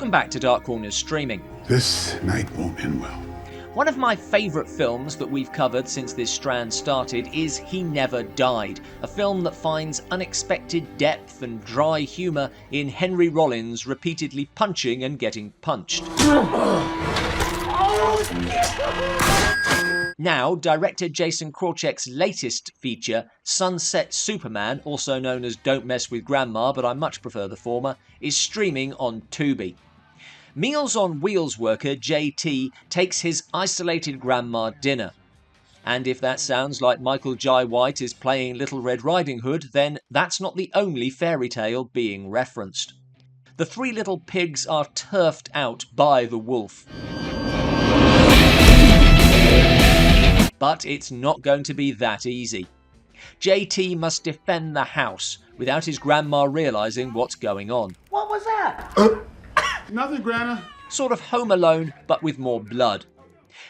Welcome back to Dark Corners Streaming. This night won't end well. One of my favourite films that we've covered since this strand started is He Never Died, a film that finds unexpected depth and dry humour in Henry Rollins repeatedly punching and getting punched. Now, director Jason Krawczyk's latest feature, Sunset Superman, also known as Don't Mess with Grandma, but I much prefer the former, is streaming on Tubi. Meals on Wheels worker JT takes his isolated grandma dinner. And if that sounds like Michael Jai White is playing Little Red Riding Hood, then that's not the only fairy tale being referenced. The three little pigs are turfed out by the wolf. But it's not going to be that easy. JT must defend the house without his grandma realising what's going on. What was that? Nothing, Grandma. Sort of Home Alone, but with more blood.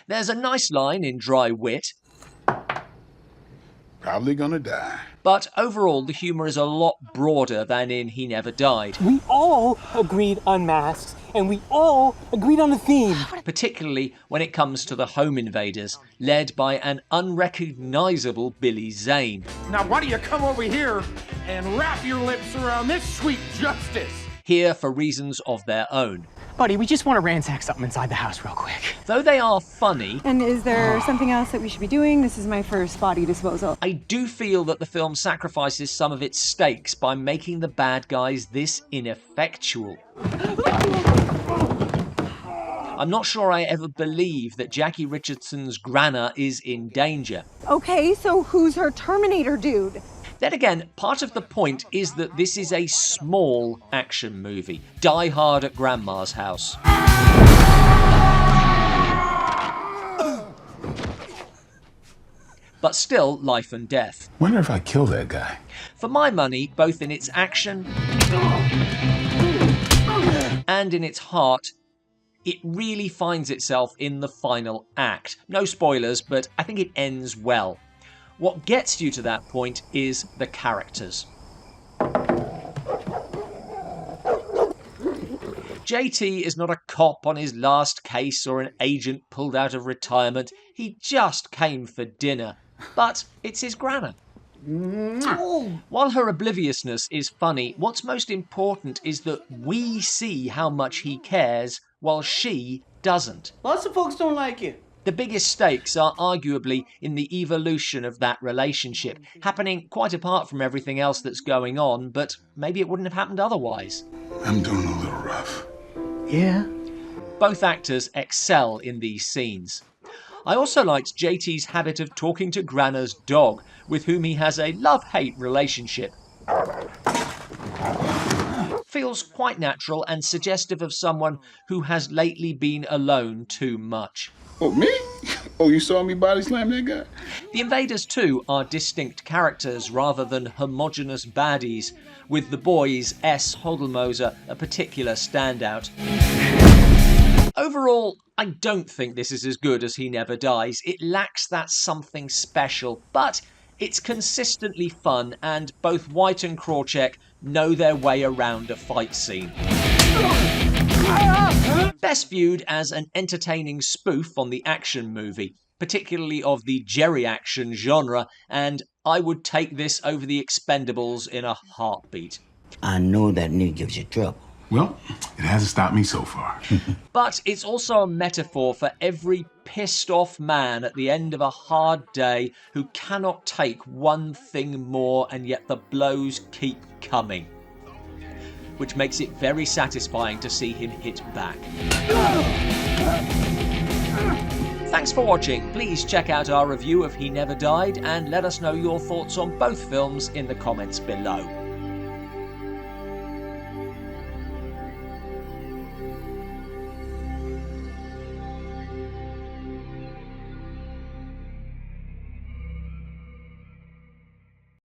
There's a nice line in dry wit. Probably gonna die. But overall, the humour is a lot broader than in He Never Died. We all agreed on masks, and we all agreed on the theme. Particularly when it comes to the home invaders, led by an unrecognisable Billy Zane. Now why don't you come over here and wrap your lips around this sweet justice? Here for reasons of their own. Buddy, we just want to ransack something inside the house real quick. Though they are funny, And is there something else that we should be doing? This is my first body disposal. I do feel that the film sacrifices some of its stakes by making the bad guys this ineffectual. I'm not sure I ever believe that Jackie Richardson's Granna is in danger. Okay, so who's her Terminator dude? Then again, part of the point is that this is a small action movie. Die Hard at Grandma's house. But still, life and death. Wonder if I kill that guy. For my money, both in its action and in its heart, it really finds itself in the final act. No spoilers, but I think it ends well. What gets you to that point is the characters. JT is not a cop on his last case or an agent pulled out of retirement. He just came for dinner. But it's his grandma. While her obliviousness is funny, what's most important is that we see how much he cares while she doesn't. Lots of folks don't like you. The biggest stakes are arguably in the evolution of that relationship, happening quite apart from everything else that's going on, but maybe it wouldn't have happened otherwise. I'm doing a little rough. Yeah? Both actors excel in these scenes. I also liked JT's habit of talking to Granna's dog, with whom he has a love-hate relationship. Feels quite natural and suggestive of someone who has lately been alone too much. Oh, me? Oh, you saw me body slam that guy? The invaders too are distinct characters rather than homogeneous baddies, with the boys S. Hodelmoser a particular standout. Overall, I don't think this is as good as He Never Dies. It lacks that something special, but it's consistently fun, and both White and Krawczyk know their way around a fight scene. Best viewed as an entertaining spoof on the action movie, particularly of the Jerry action genre, and I would take this over the Expendables in a heartbeat. I know that nigga gives you trouble. Well, it hasn't stopped me so far. But it's also a metaphor for every pissed off man at the end of a hard day who cannot take one thing more, and yet the blows keep coming. Which makes it very satisfying to see him hit back. Thanks for watching. Please check out our review of He Never Died and let us know your thoughts on both films in the comments below.